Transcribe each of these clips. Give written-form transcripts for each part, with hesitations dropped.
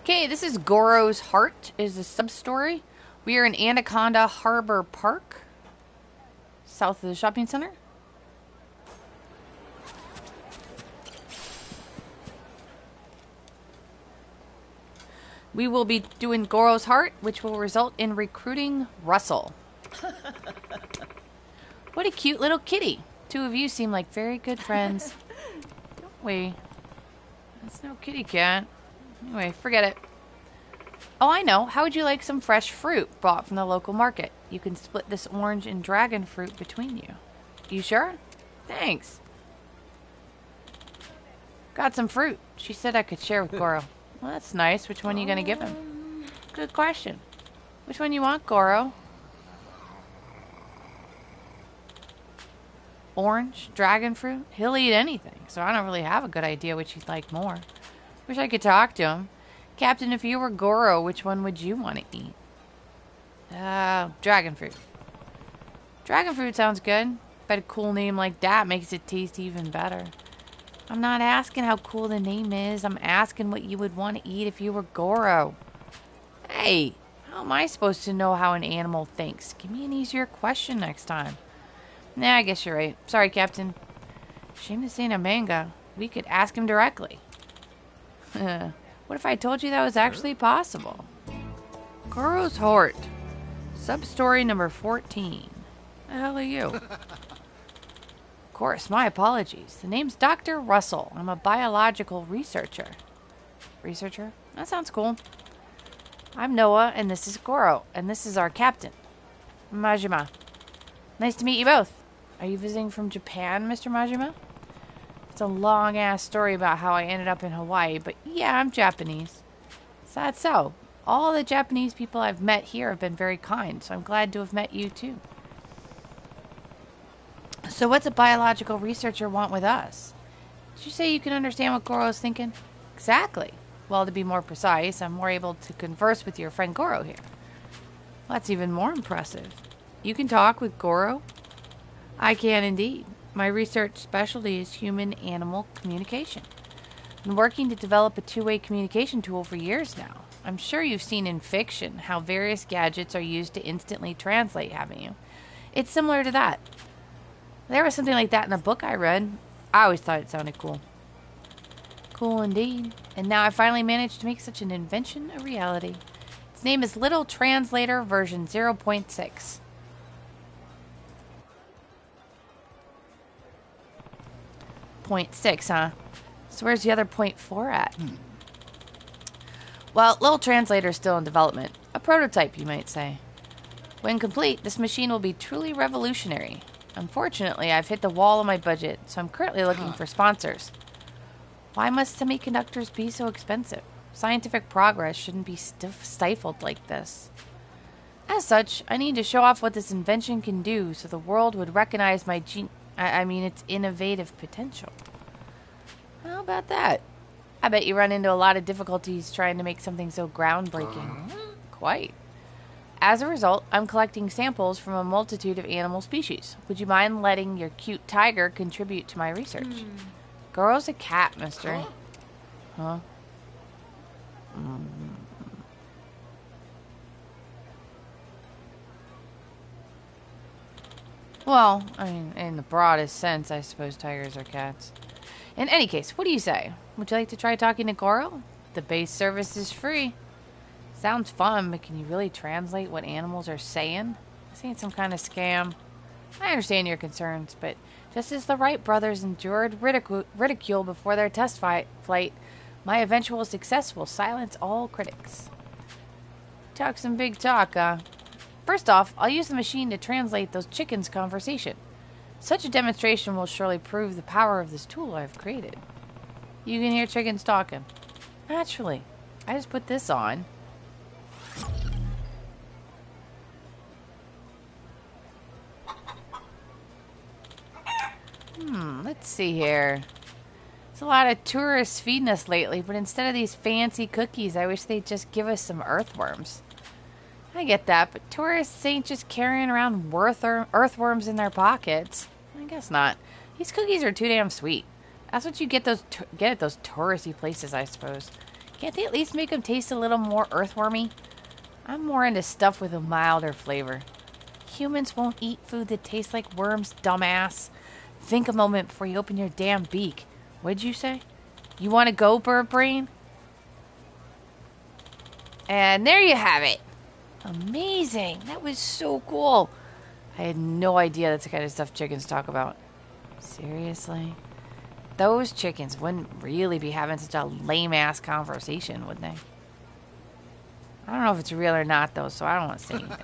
Okay, this is Goro's Heart, is the sub-story. We are in Anaconda Harbor Park, south of the shopping center. We will be doing Goro's Heart, which will result in recruiting Russell. What a cute little kitty. Two of you seem like very good friends. Don't we? That's no kitty cat. Anyway, forget it. Oh, I know. How would you like some fresh fruit bought from the local market? You can split this orange and dragon fruit between you. You sure? Thanks. Got some fruit. She said I could share with Goro. Well, that's nice. Which one are you going to give him? Good question. Which one you want, Goro? Orange? Dragon fruit? He'll eat anything, so I don't really have a good idea which he'd like more. Wish I could talk to him. Captain, if you were Goro, which one would you want to eat? Dragon fruit. Dragon fruit sounds good. Bet a cool name like that makes it taste even better. I'm not asking how cool the name is. I'm asking what you would want to eat if you were Goro. Hey, how am I supposed to know how an animal thinks? Give me an easier question next time. Nah, I guess you're right. Sorry, Captain. Shame this ain't a manga. We could ask him directly. What if I told you that was actually possible? Goro's Heart. Substory number 14. The hell are you? Of course, my apologies. The name's Dr. Russell. I'm a biological researcher. Researcher? That sounds cool. I'm Noah, and this is Goro, and this is our captain, Majima. Nice to meet you both. Are you visiting from Japan, Mr. Majima? It's a long-ass story about how I ended up in Hawaii, but yeah, I'm Japanese. Is that so? All the Japanese people I've met here have been very kind, so I'm glad to have met you too. So what's a biological researcher want with us? Did you say you can understand what Goro's thinking? Exactly. Well, to be more precise, I'm more able to converse with your friend Goro here. Well, that's even more impressive. You can talk with Goro? I can indeed. My research specialty is human-animal communication. I've been working to develop a two-way communication tool for years now. I'm sure you've seen in fiction how various gadgets are used to instantly translate, haven't you? It's similar to that. There was something like that in a book I read. I always thought it sounded cool. Cool indeed. And now I finally managed to make such an invention a reality. Its name is Little Translator version 0.6. 0.6, huh? So where's the other 0.4 at? Well, Little Translator is still in development. A prototype, you might say. When complete, this machine will be truly revolutionary. Unfortunately, I've hit the wall on my budget, so I'm currently looking for sponsors. Why must semiconductors be so expensive? Scientific progress shouldn't be stifled like this. As such, I need to show off what this invention can do so the world would recognize my its innovative potential. How about that? I bet you run into a lot of difficulties trying to make something so groundbreaking. Quite. As a result, I'm collecting samples from a multitude of animal species. Would you mind letting your cute tiger contribute to my research? Goro's a cat, mister. Huh? Well, I mean, in the broadest sense, I suppose tigers are cats. In any case, what do you say? Would you like to try talking to Goro? The base service is free. Sounds fun, but can you really translate what animals are saying? This ain't some kind of scam. I understand your concerns, but just as the Wright brothers endured ridicule before their test flight, my eventual success will silence all critics. Talk some big talk, First off, I'll use the machine to translate those chickens' conversation. Such a demonstration will surely prove the power of this tool I've created. You can hear chickens talking. Naturally. I just put this on. Let's see here. There's a lot of tourists feeding us lately, but instead of these fancy cookies, I wish they'd just give us some earthworms. I get that, but tourists ain't just carrying around earthworms in their pockets. I guess not. These cookies are too damn sweet. That's what you get get at those touristy places, I suppose. Can't they at least make them taste a little more earthwormy? I'm more into stuff with a milder flavor. Humans won't eat food that tastes like worms, dumbass. Think a moment before you open your damn beak. What'd you say? You want to go, bird brain? And there you have it. Amazing. That was so cool. I had no idea that's the kind of stuff chickens talk about. Seriously? Those chickens wouldn't really be having such a lame-ass conversation, would they? I don't know if it's real or not, though, so I don't want to say anything.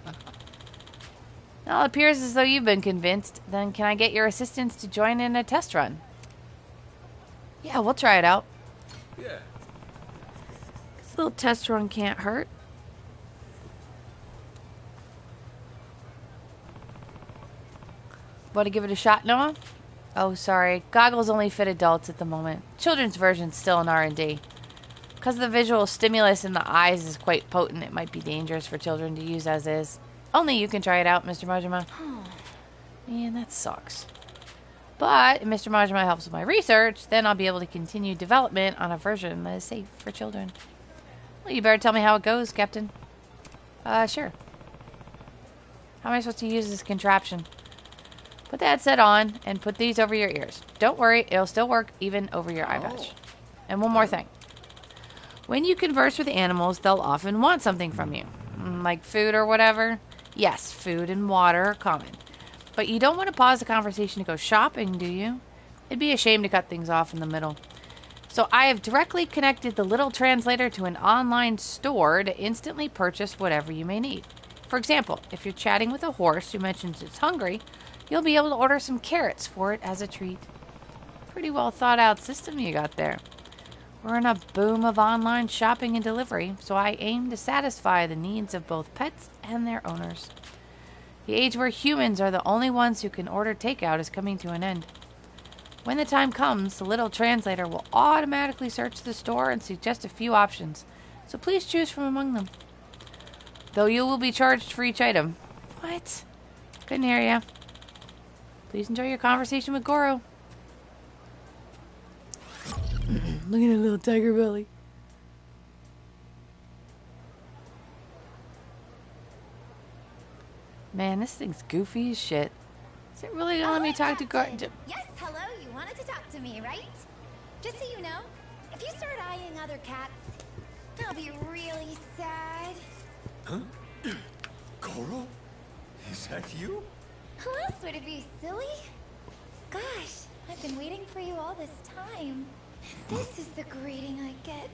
Well, it appears as though you've been convinced. Then can I get your assistance to join in a test run? Yeah, we'll try it out. Yeah. This little test run can't hurt. Want to give it a shot, Noah? Oh, sorry. Goggles only fit adults at the moment. Children's version's still in R&D. Because the visual stimulus in the eyes is quite potent, it might be dangerous for children to use as is. Only you can try it out, Mr. Majima. Man, that sucks. But if Mr. Majima helps with my research, then I'll be able to continue development on a version that is safe for children. Well, you better tell me how it goes, Captain. Sure. How am I supposed to use this contraption? Put the headset on and put these over your ears. Don't worry, it'll still work even over your eye patch. And one more thing. When you converse with animals, they'll often want something from you. Like food or whatever. Yes, food and water are common. But you don't want to pause the conversation to go shopping, do you? It'd be a shame to cut things off in the middle. So I have directly connected the little translator to an online store to instantly purchase whatever you may need. For example, if you're chatting with a horse who mentions it's hungry, you'll be able to order some carrots for it as a treat. Pretty well thought out system you got there. We're in a boom of online shopping and delivery, so I aim to satisfy the needs of both pets and their owners. The age where humans are the only ones who can order takeout is coming to an end. When the time comes, the little translator will automatically search the store and suggest a few options, so please choose from among them. Though you will be charged for each item. What? Couldn't hear ya. Please enjoy your conversation with Goro. Look at her little tiger belly. Man, this thing's goofy as shit. Is it really gonna let me talk to Goro? Yes, hello, you wanted to talk to me, right? Just so you know, if you start eyeing other cats, I'll be really sad. Huh? Goro? Is that you? Who else would it be, silly? Gosh, I've been waiting for you all this time. This is the greeting I get.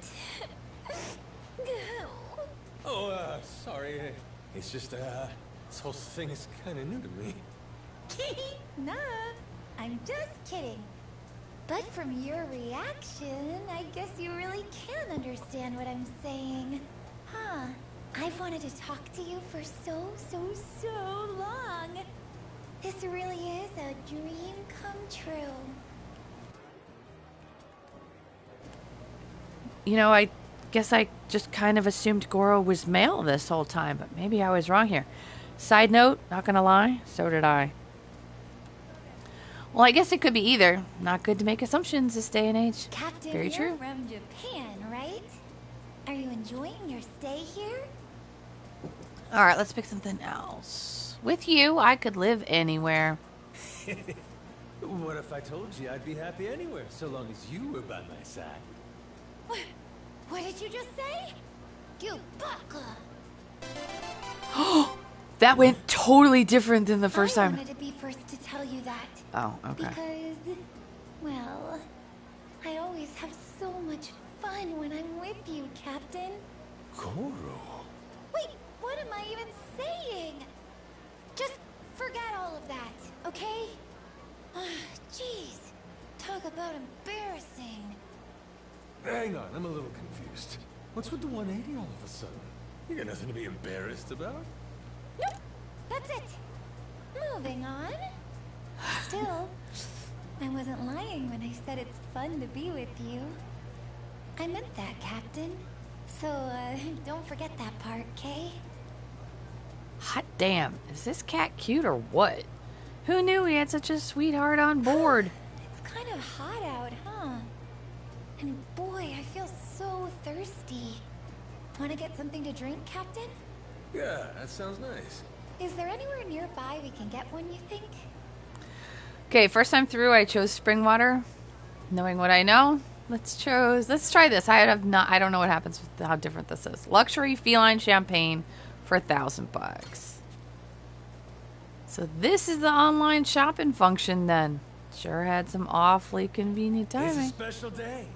Oh, sorry. It's just, this whole thing is kind of new to me. Nah, I'm just kidding. But from your reaction, I guess you really can understand what I'm saying. Huh. I've wanted to talk to you for so long. This really is a dream come true. You know, I guess I just kind of assumed Goro was male this whole time, but maybe I was wrong here. Side note, not gonna lie, so did I. Well, I guess it could be either. Not good to make assumptions this day and age. Captain, Very you're true. from Japan, right? Are you enjoying your stay here? Alright, let's pick something else. With you, I could live anywhere. What if I told you I'd be happy anywhere, so long as you were by my side? What did you just say? You baka! That went totally different than the first I time. wanted to be first to tell you that. Oh, okay. Because, well, I always have so much fun when I'm with you, Captain. Goro? Wait, what am I even saying? Just forget all of that, okay? Jeez, talk about embarrassing. Hang on, I'm a little confused. What's with the 180 all of a sudden? You got nothing to be embarrassed about? Nope, that's it. Moving on. Still, I wasn't lying when I said it's fun to be with you. I meant that, Captain. So, don't forget that part, Kay? Hot damn. Is this cat cute or what? Who knew we had such a sweetheart on board? It's kind of hot out, huh? And boy, I feel so thirsty. Want to get something to drink, Captain? Yeah, that sounds nice. Is there anywhere nearby we can get one, you think? Okay, first time through, I chose spring water. Knowing what I know, let's try this. I don't know what happens with how different this is. Luxury feline champagne for $1,000. So this is the online shopping function then. Sure had some awfully convenient It's a timing. special day.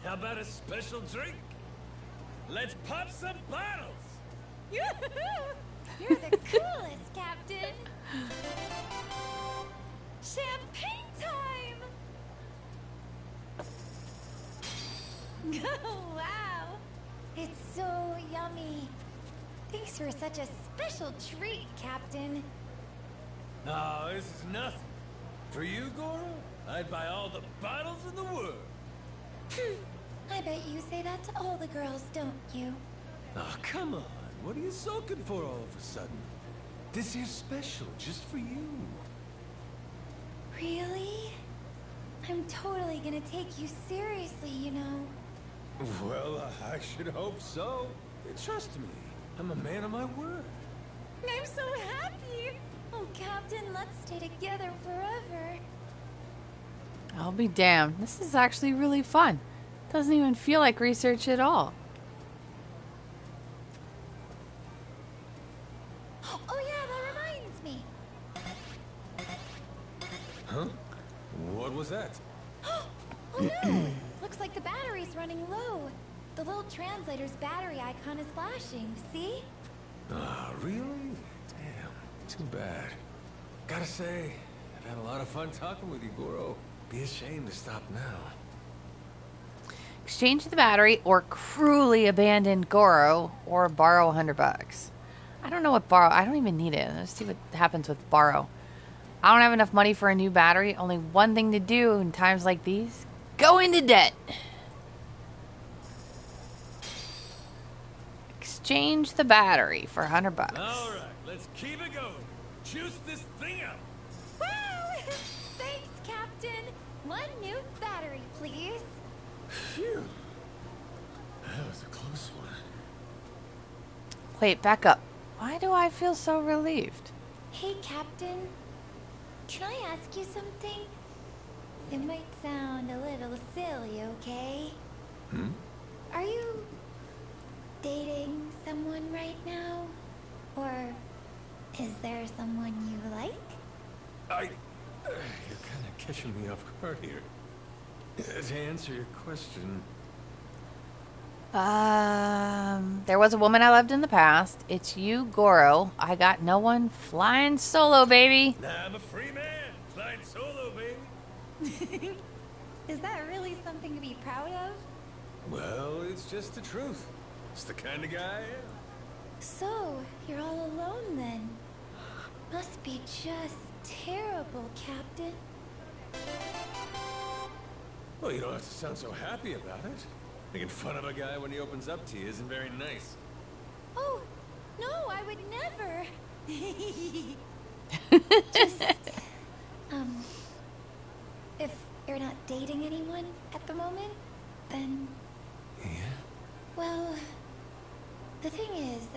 How about a special drink? Let's pop some bottles! You're the coolest, Captain! Champagne time! Oh, wow! It's so yummy. Thanks for such a special treat, Captain. Oh, this is nothing. For you, Goro, I'd buy all the bottles in the world. I bet you say that to all the girls, don't you? Oh, come on. What are you sulking for all of a sudden? This here's special, just for you. Really? I'm totally gonna take you seriously, you know. Well, I should hope so. Trust me, I'm a man of my word. I'm so happy! Oh, Captain, let's stay together forever. I'll be damned. This is actually really fun. Doesn't even feel like research at all. Oh yeah, that reminds me. Huh? What was that? Oh no! Looks like the battery's running low. The little translator's battery icon is flashing, see? Ah, really? Damn, too bad. Gotta say, I've had a lot of fun talking with you, Goro. Be ashamed to stop now. Exchange the battery or cruelly abandon Goro or borrow $100. I don't know what borrow. I don't even need it. Let's see what happens with borrow. I don't have enough money for a new battery. Only one thing to do in times like these. Go into debt. Exchange the battery for $100. All right, let's keep it going. Juice this thing up. Wow! Thanks, Captain. One new battery, please. Phew. That was a close one. Wait, back up. Why do I feel so relieved? Hey, Captain. Can I ask you something? It might sound a little silly, okay? Hmm? Are you dating someone right now? Or is there someone you like? You're kind of catching me off guard here. To answer your question... There was a woman I loved in the past. It's you, Goro. I got no one. Flying solo, baby. Nah, I'm a free man. Flying solo, baby. Is that really something to be proud of? Well, it's just the truth. It's the kind of guy I am. So, you're all alone then? Must be just terrible, Captain. Well, you don't have to sound so happy about it. Making fun of a guy when he opens up to you isn't very nice. Oh, no, I would never. Just, if you're not dating anyone at the moment, then... Yeah? Well, the thing is,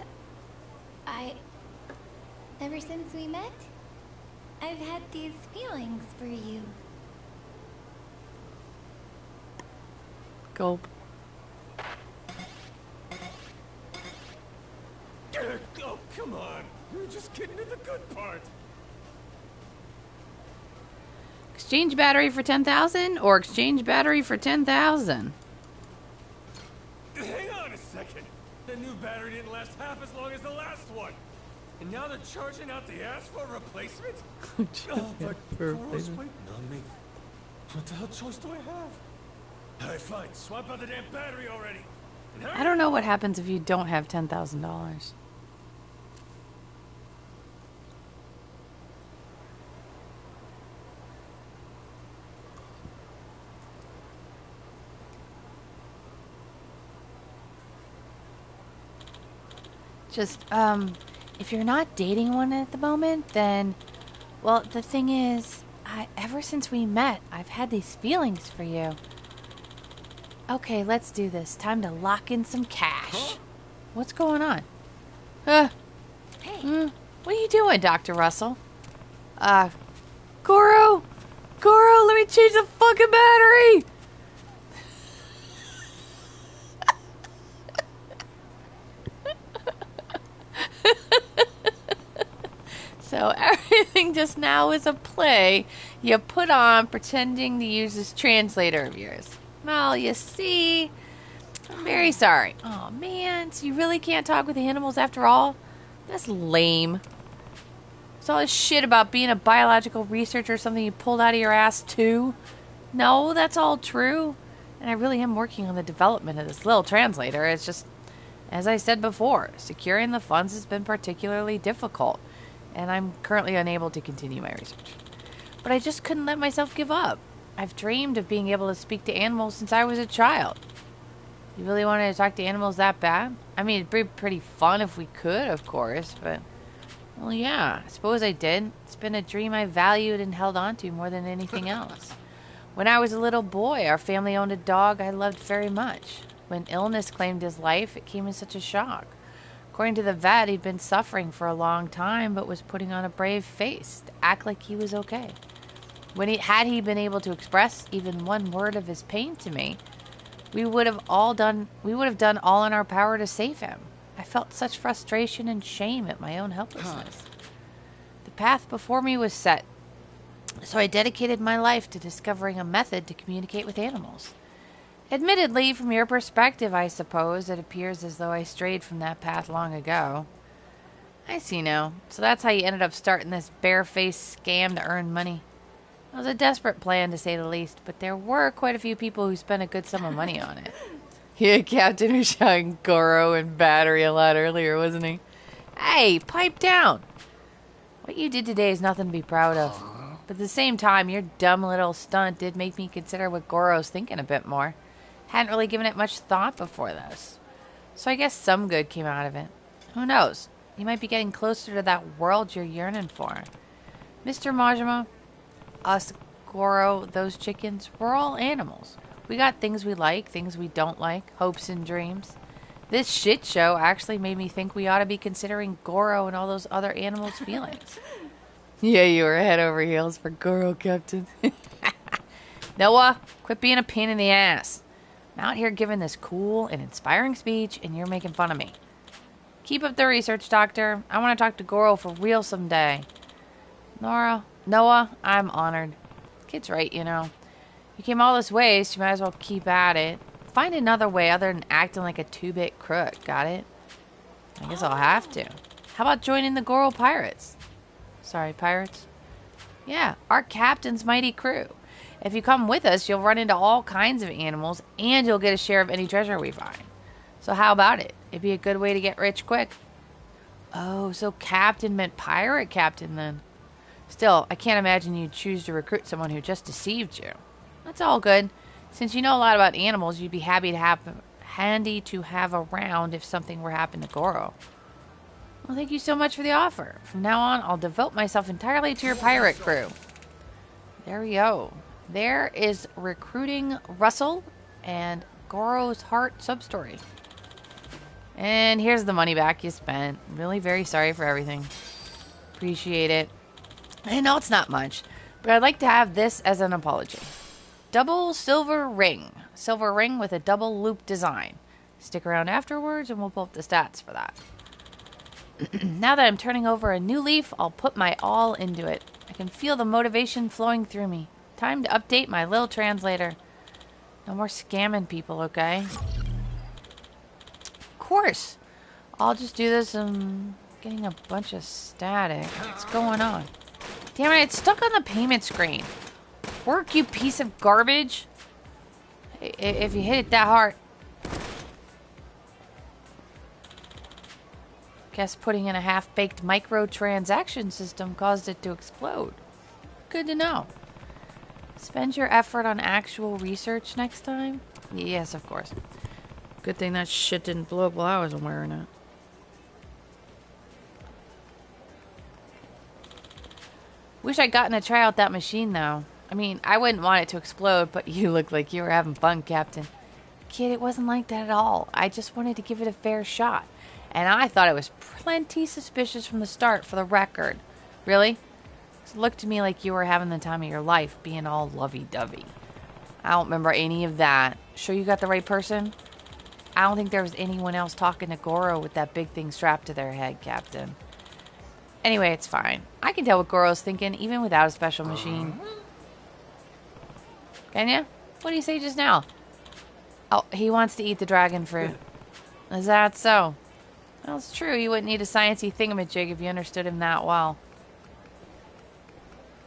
ever since we met, I've had these feelings for you. Gulp. Oh, come on. You're just getting to the good part. Exchange battery for 10,000 or exchange battery for 10,000? Hang on a second. That new battery didn't last half as long as the last one. And now they're charging out the ass for a replacement? Oh, but Goro's waiting on me. What the hell choice do I have? Alright, fine. Swap out the damn battery already. And hurry. I don't know what happens if you don't have $10,000. Just, if you're not dating one at the moment, then, well, the thing is, Ever since we met, I've had these feelings for you. Okay, let's do this. Time to lock in some cash. Huh? What's going on? Hey. What are you doing, Dr. Russell? Goro! Goro, let me change the fucking battery! So everything just now is a play you put on pretending to use this translator of yours. Well, you see, I'm very sorry. Oh man, so you really can't talk with animals after all? That's lame. It's all this shit about being a biological researcher something you pulled out of your ass too? No, that's all true. And I really am working on the development of this little translator. It's just, as I said before, securing the funds has been particularly difficult. And I'm currently unable to continue my research. But I just couldn't let myself give up. I've dreamed of being able to speak to animals since I was a child. You really wanted to talk to animals that bad? I mean, it'd be pretty fun if we could, of course, but... Well, yeah, I suppose I did. It's been a dream I valued and held on to more than anything else. When I was a little boy, our family owned a dog I loved very much. When illness claimed his life, it came as such a shock. According to the vet, he'd been suffering for a long time, but was putting on a brave face to act like he was okay. Had he been able to express even one word of his pain to me, we would have done all in our power to save him. I felt such frustration and shame at my own helplessness. The path before me was set, so I dedicated my life to discovering a method to communicate with animals. Admittedly, from your perspective, I suppose, it appears as though I strayed from that path long ago. I see now. So that's how you ended up starting this barefaced scam to earn money. It was a desperate plan, to say the least, but there were quite a few people who spent a good sum of money on it. Yeah, Captain was shouting Goro and battery a lot earlier, wasn't he? Hey, pipe down! What you did today is nothing to be proud of. But at the same time, your dumb little stunt did make me consider what Goro's thinking a bit more. Hadn't really given it much thought before this. So I guess some good came out of it. Who knows? You might be getting closer to that world you're yearning for. Mr. Majima, us, Goro, those chickens, we're all animals. We got things we like, things we don't like, hopes and dreams. This shit show actually made me think we ought to be considering Goro and all those other animals' feelings. Yeah, you were head over heels for Goro, Captain. Noah, quit being a pain in the ass. I'm out here giving this cool and inspiring speech, and you're making fun of me. Keep up the research, Doctor. I want to talk to Goro for real someday. Noah, I'm honored. Kid's right, you know. You came all this way, so you might as well keep at it. Find another way other than acting like a two-bit crook, got it? I guess I'll have to. How about joining the Goro Pirates? Sorry, pirates? Yeah, our captain's mighty crew. If you come with us, you'll run into all kinds of animals, and you'll get a share of any treasure we find. So how about it? It'd be a good way to get rich quick. Oh, so captain meant pirate captain then. Still, I can't imagine you'd choose to recruit someone who just deceived you. That's all good. Since you know a lot about animals, you'd be handy to have around if something were to happen to Goro. Well, thank you so much for the offer. From now on, I'll devote myself entirely to your pirate crew. There we go. There is recruiting Russell and Goro's heart substory. And here's the money back you spent. Really very sorry for everything. Appreciate it. I know it's not much, but I'd like to have this as an apology. Double silver ring. Silver ring with a double loop design. Stick around afterwards and we'll pull up the stats for that. Now that I'm turning over a new leaf, I'll put my all into it. I can feel the motivation flowing through me. Time to update my little translator. No more scamming people, okay? Of course. I'll just do this. I'm getting a bunch of static. What's going on? Damn it, it's stuck on the payment screen. Work, you piece of garbage. If you hit it that hard. Guess putting in a half-baked microtransaction system caused it to explode. Good to know. Spend your effort on actual research next time? Yes, of course. Good thing that shit didn't blow up while I was wearing it. Wish I'd gotten to try out that machine, though. I mean, I wouldn't want it to explode, but you look like you were having fun, Captain. Kid, it wasn't like that at all. I just wanted to give it a fair shot. And I thought it was plenty suspicious from the start, for the record. Really? It looked to me like you were having the time of your life, being all lovey-dovey. I don't remember any of that. Sure you got the right person? I don't think there was anyone else talking to Goro with that big thing strapped to their head, Captain. Anyway, it's fine. I can tell what Goro's thinking, even without a special machine. Can ya? What do you say just now? Oh, he wants to eat the dragon fruit. Is that so? Well, it's true. You wouldn't need a sciencey thingamajig if you understood him that well.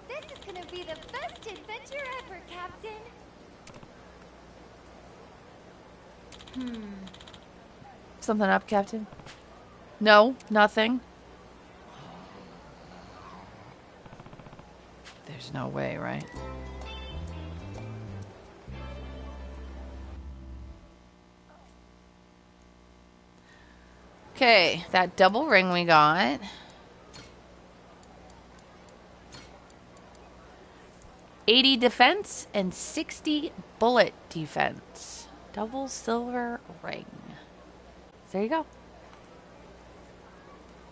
This is gonna be the best adventure ever, Captain. Something up, Captain? No, nothing. There's no way, right? Okay, that double ring we got. $80 defense and 60 bullet defense. Double silver ring. There you go.